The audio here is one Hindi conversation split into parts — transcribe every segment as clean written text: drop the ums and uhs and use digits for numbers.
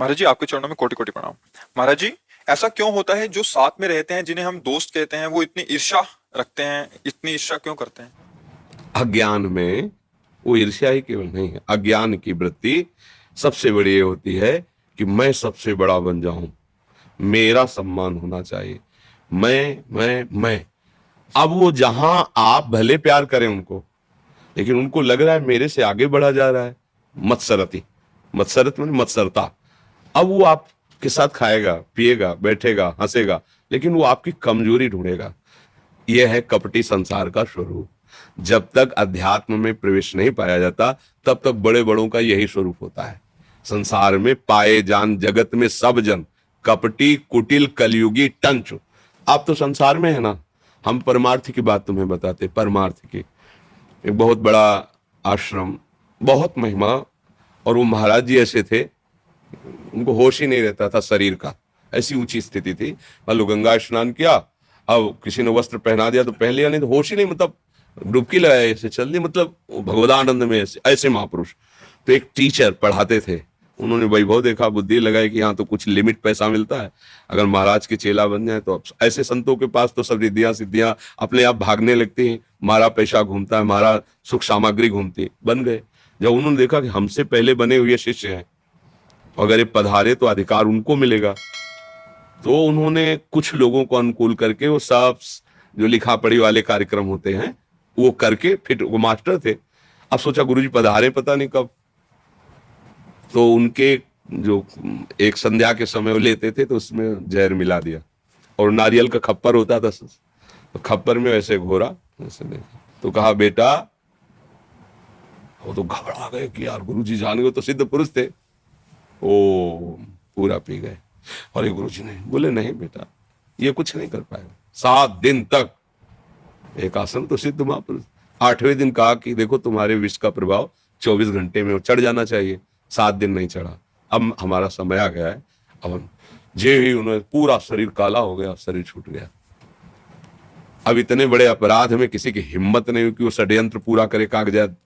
महाराज जी, आपके चरणों में कोटि कोटि प्रणाम। महाराज जी, ऐसा क्यों होता है जो साथ में रहते हैं, जिन्हें हम दोस्त कहते हैं, वो इतनी ईर्ष्या रखते हैं, इतनी ईर्ष्या क्यों करते हैं? अज्ञान में वो ईर्ष्या ही केवल नहीं है, अज्ञान की वृत्ति सबसे बड़ी ये होती है कि मैं सबसे बड़ा बन जाऊं, मेरा सम्मान होना चाहिए, मैं। अब वो जहां आप भले प्यार करें उनको, लेकिन उनको लग रहा है मेरे से आगे बढ़ा जा रहा है। मत्सरती, मत्सरत में मत्सरता। अब वो आपके साथ खाएगा, पिएगा, बैठेगा, हंसेगा, लेकिन वो आपकी कमजोरी ढूंढेगा। यह है कपटी संसार का स्वरूप। जब तक अध्यात्म में प्रवेश नहीं पाया जाता, तब तक बड़े बड़ों का यही स्वरूप होता है। संसार में पाए जान जगत में सब जन, कपटी कुटिल कलयुगी टंच। आप तो संसार में है ना, हम परमार्थ की बात तुम्हें बताते। परमार्थ की एक बहुत बड़ा आश्रम, बहुत महिमा, और वो महाराज जी ऐसे थे, उनको होश ही नहीं रहता था शरीर का, ऐसी ऊंची स्थिति थी। मान लो गंगा स्नान किया, अब किसी ने वस्त्र पहना दिया तो पहन लिया, नहीं तो होश ही नहीं, मतलब डुबकी लगाए ऐसे चल दी, मतलब भगवदानंद में ऐसे महापुरुष। तो एक टीचर पढ़ाते थे, उन्होंने वैभव देखा, बुद्धि लगाई कि यहाँ तो कुछ लिमिट पैसा मिलता है, अगर महाराज के चेला बन जाए तो। अब ऐसे संतों के पास तो सब रिद्धियां सिद्धियां अपने आप भागने लगती हैं, मारा पैसा घूमता है, मारा सुख सामग्री घूमती है। बन गए। जब उन्होंने देखा कि हमसे पहले बने हुए शिष्य हैं, अगर ये पधारे तो अधिकार उनको मिलेगा, तो उन्होंने कुछ लोगों को अनुकूल करके वो सब जो लिखा पढ़ी वाले कार्यक्रम होते हैं वो करके, फिर वो मास्टर थे। अब सोचा गुरुजी पधारे पता नहीं कब, तो उनके जो एक संध्या के समय वो लेते थे तो उसमें जहर मिला दिया, और नारियल का खप्पर होता था, तो खप्पर में वैसे घोरा, वैसे देखा तो कहा बेटा, वो तो घबरा गए कि यार गुरुजी जान गए, तो सिद्ध पुरुष थे। ओ पूरा पी गए। और ये गुरुजी ने बोले नहीं बेटा, ये कुछ नहीं कर पाएगा। 7 दिन तक एक आसन तो सिद्ध महापुरुष। 8वें दिन कहा कि देखो तुम्हारे विष का प्रभाव 24 घंटे में चढ़ जाना चाहिए, 7 दिन नहीं चढ़ा, अब हमारा समय आ गया है। अब जे ही उन्होंने, पूरा शरीर काला हो गया, शरीर छूट गया। अब इतने बड़े अपराध में किसी की हिम्मत नहीं हुई कि वो षड्यंत्र पूरा करे कागजात।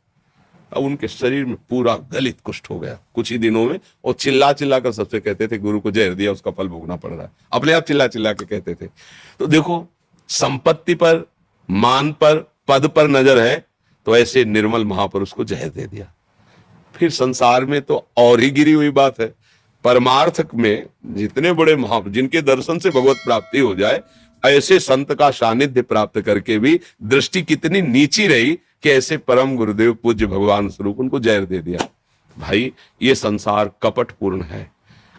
अब उनके शरीर में पूरा गलित कुष्ठ हो गया कुछ ही दिनों में, और चिल्ला चिल्ला कर सबसे कहते थे गुरु को जहर दिया, उसका फल भोगना पड़ रहा है। अपने आप चिल्ला चिल्ला के कहते थे। तो देखो, संपत्ति पर, मान पर, पद पर नजर है, तो ऐसे निर्मल महापुरुष को जहर दे दिया। फिर संसार में तो और ही गिरी हुई बात है। परमार्थ में जितने बड़े महापुरुष, जिनके दर्शन से भगवत प्राप्ति हो जाए, ऐसे संत का सानिध्य प्राप्त करके भी दृष्टि कितनी नीची रही कि ऐसे परम गुरुदेव पूज्य भगवान स्वरूप उनको जहर दे दिया। भाई, ये संसार कपट पूर्ण है।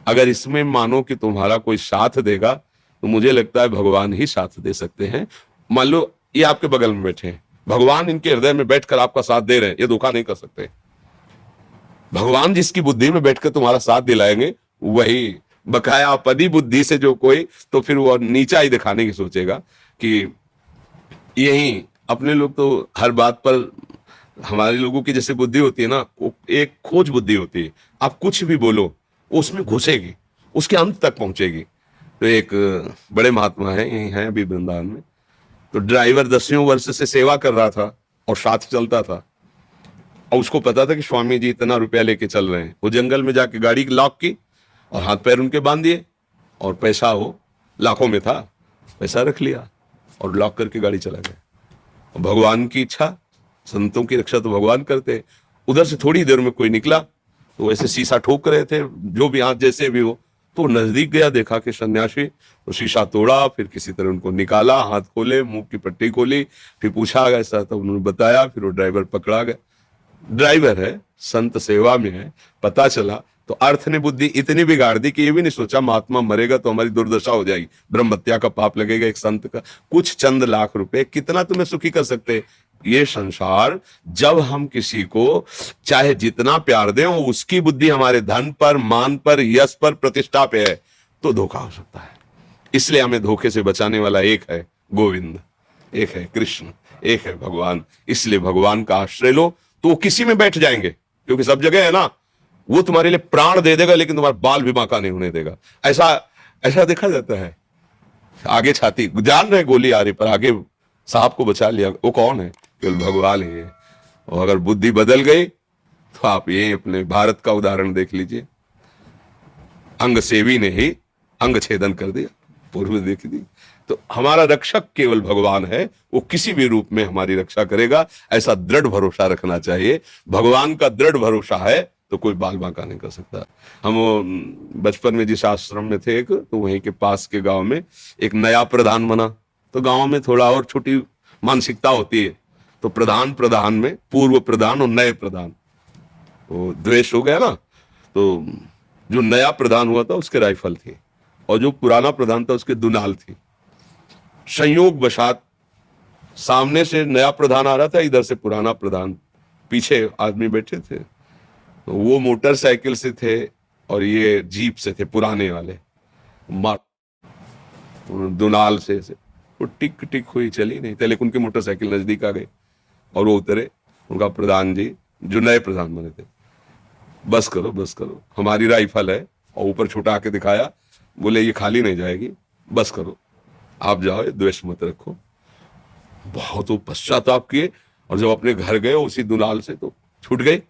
अगर इसमें मानो कि तुम्हारा कोई साथ देगा, तो मुझे लगता है भगवान ही साथ दे सकते हैं। मान लो ये आपके बगल में बैठे हैं, भगवान इनके हृदय में बैठकर आपका साथ दे रहे हैं, ये धोखा नहीं कर सकते। भगवान जिसकी बुद्धि में बैठकर तुम्हारा साथ दिलाएंगे, वही बकाया पदी बुद्धि से जो कोई, तो फिर वो नीचा ही दिखाने की सोचेगा कि यही अपने लोग तो हर बात पर, हमारे लोगों की जैसे बुद्धि होती है ना, वो एक खोज बुद्धि होती है। आप कुछ भी बोलो उसमें घुसेगी, उसके अंत तक पहुंचेगी। तो एक बड़े महात्मा है, यही है अभी वृंदावन में, तो ड्राइवर 10वें वर्ष से सेवा कर रहा था और साथ चलता था, और उसको पता था कि स्वामी जी इतना रुपया लेके चल रहे हैं। वो जंगल में जाके गाड़ी लॉक की और हाथ पैर उनके बांध दिए, और पैसा वो लाखों में था, पैसा रख लिया और लॉक करके गाड़ी चला गया। भगवान की इच्छा, संतों की रक्षा तो भगवान करते। उधर से थोड़ी देर में कोई निकला, तो वैसे शीशा ठोक रहे थे, जो भी हाथ जैसे भी हो, तो नजदीक गया, देखा कि सन्यासी, तो शीशा तोड़ा, फिर किसी तरह उनको निकाला, हाथ खोले, मुंह की पट्टी खोली, फिर पूछा ऐसा, तो उन्होंने बताया, फिर वो ड्राइवर पकड़ा गया। ड्राइवर है, संत सेवा में है, पता चला तो अर्थ ने बुद्धि इतनी बिगाड़ दी कि ये भी नहीं सोचा महात्मा मरेगा तो हमारी दुर्दशा हो जाएगी, ब्रह्म हत्या का पाप लगेगा एक संत का। कुछ चंद लाख रुपए कितना तुम्हें सुखी कर सकते। ये संसार, जब हम किसी को चाहे जितना प्यार दें, उसकी बुद्धि हमारे धन पर, मान पर, यश पर, प्रतिष्ठा पे है, तो धोखा हो सकता है। इसलिए हमें धोखे से बचाने वाला एक है गोविंद, एक है कृष्ण, एक है भगवान। इसलिए भगवान का आश्रय लो, तो वो किसी में बैठ जाएंगे, क्योंकि सब जगह है ना। वो तुम्हारे लिए प्राण दे देगा, लेकिन तुम्हारा बाल भी बांका नहीं होने देगा। ऐसा ऐसा देखा जाता है। आगे छाती जान रहे गोली आ रही, पर आगे साहब को बचा लिया। वो कौन है? केवल भगवान ही है। और अगर बुद्धि बदल गई, तो आप ये अपने भारत का उदाहरण देख लीजिए। अंग सेवी ने ही अंग छेदन कर दिया, पूर्व देख दी। तो हमारा रक्षक केवल भगवान है, वो किसी भी रूप में हमारी रक्षा करेगा, ऐसा दृढ़ भरोसा रखना चाहिए। भगवान का दृढ़ भरोसा है तो कोई बाल बांका नहीं कर सकता। हम बचपन में जिस आश्रम में थे एक, तो वहीं के पास के गांव में एक नया प्रधान बना, तो गांव में थोड़ा और छोटी मानसिकता होती है, तो प्रधान में पूर्व प्रधान और नए प्रधान, वो द्वेष हो गया ना। तो जो नया प्रधान हुआ था उसके राइफल थी, और जो पुराना प्रधान था उसके दुनाल थी। संयोग वशात सामने से नया प्रधान आ रहा था, इधर से पुराना प्रधान, पीछे आदमी बैठे थे, तो वो मोटरसाइकिल से थे और ये जीप से थे, पुराने वाले। मार दुनाल से वो टिक टिक हुई, चली नहीं थे, लेकिन उनकी मोटरसाइकिल नजदीक आ गई और वो उतरे। उनका प्रधान जी जो नए प्रधान बने थे, बस करो, हमारी राइफल है, और ऊपर छुटा के दिखाया, बोले ये खाली नहीं जाएगी, बस करो, आप जाओ, द्वेष मत रखो। बहुत वो पश्चाताप किए, और जब अपने घर गए उसी दुनाल से, तो छूट गई।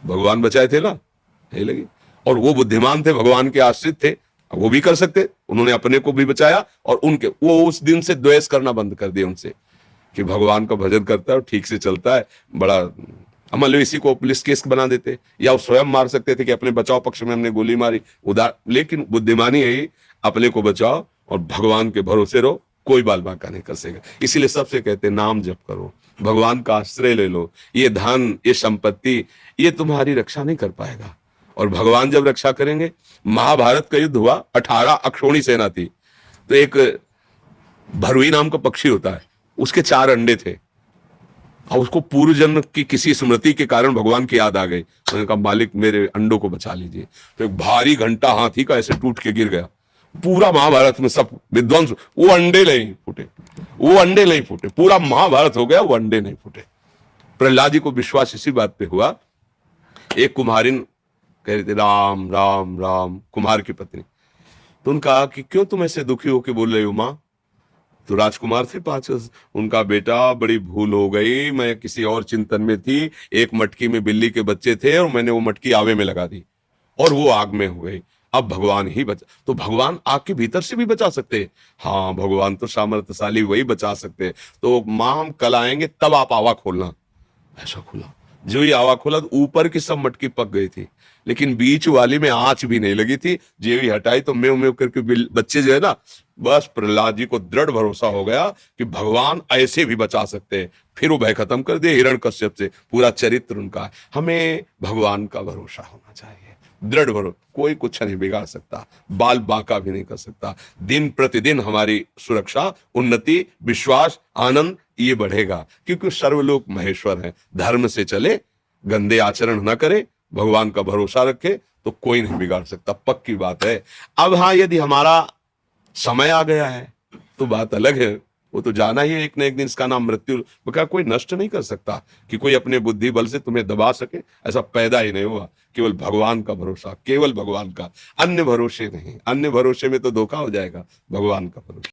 भगवान बचाए थे ना, नहीं लगी। और वो बुद्धिमान थे, भगवान के आश्रित थे, वो भी कर सकते, उन्होंने अपने को भी बचाया, और उनके वो उस दिन से द्वेष करना बंद कर दिया उनसे, कि भगवान का भजन करता है और ठीक से चलता है। बड़ा मान लो इसी को पुलिस केस बना देते, या वो स्वयं मार सकते थे कि अपने बचाव पक्ष में हमने गोली मारी उदार, लेकिन बुद्धिमानी है अपने को बचाओ और भगवान के भरोसे रहो, कोई बाल बांका नहीं कर सकेगा। इसीलिए सबसे कहते नाम जप करो, भगवान का आश्रय ले लो। ये धन, ये संपत्ति, ये तुम्हारी रक्षा नहीं कर पाएगा, और भगवान जब रक्षा करेंगे। महाभारत का युद्ध हुआ, 18 अक्षौणी सेना थी, तो एक भरुई नाम का पक्षी होता है, उसके 4 अंडे थे, और उसको पूर्व जन्म की किसी स्मृति के कारण भगवान की याद आ गई। उन्होंने कहा मालिक मेरे अंडों को बचा लीजिए। तो एक भारी घंटा हाथी का ऐसे टूट के गिर गया। पूरा महाभारत में सब विध्वंस, वो अंडे नहीं फूटे, पूरा महाभारत हो गया, वो अंडे नहीं फूटे। प्रहलाद जी को विश्वास इसी बात पे हुआ। एक कुम्हारिन कह रही थी राम राम राम, कुम्हार की पत्नी, तो उनका कहा कि क्यों तुम ऐसे दुखी होके बोल रही हो माँ? तो राजकुमार थे 5, उनका बेटा बड़ी भूल हो गई, मैं किसी और चिंतन में थी, एक मटकी में बिल्ली के बच्चे थे और मैंने वो मटकी आवे में लगा दी और वो आग में हो गई। अब भगवान ही बचा, तो भगवान आग के भीतर से भी बचा सकते हैं। हाँ, भगवान तो सामर्थ्यशाली, वही बचा सकते हैं। तो माँ हम कल आएंगे तब आप आवा खोलना। ऐसा खुला, जो ही आवा खोला तो ऊपर की सब मटकी पक गई थी, लेकिन बीच वाली में आंच भी नहीं लगी थी। जो ही हटाई तो मेव मेव करके बच्चे जो है ना, बस प्रहलाद जी को दृढ़ भरोसा हो गया कि भगवान ऐसे भी बचा सकते हैं। फिर वो भय खत्म कर दिए हिरण्यकश्यप से, पूरा चरित्र उनका है। हमें भगवान का भरोसा होना चाहिए, दृढ़ भरोसा, कोई कुछ नहीं बिगाड़ सकता, बाल बांका भी नहीं कर सकता। दिन प्रतिदिन हमारी सुरक्षा, उन्नति, विश्वास, आनंद ये बढ़ेगा, क्योंकि सर्वलोक महेश्वर है। धर्म से चले, गंदे आचरण न करे, भगवान का भरोसा रखे, तो कोई नहीं बिगाड़ सकता, पक्की बात है। अब हाँ, यदि हमारा समय आ गया है तो बात अलग है, वो तो जाना ही है एक न एक दिन, इसका नाम मृत्यु। क्या कोई नष्ट नहीं कर सकता कि कोई अपने बुद्धि बल से तुम्हें दबा सके, ऐसा पैदा ही नहीं हुआ। केवल भगवान का भरोसा, केवल भगवान का, अन्य भरोसे नहीं। अन्य भरोसे में तो धोखा हो जाएगा, भगवान का भरोसा।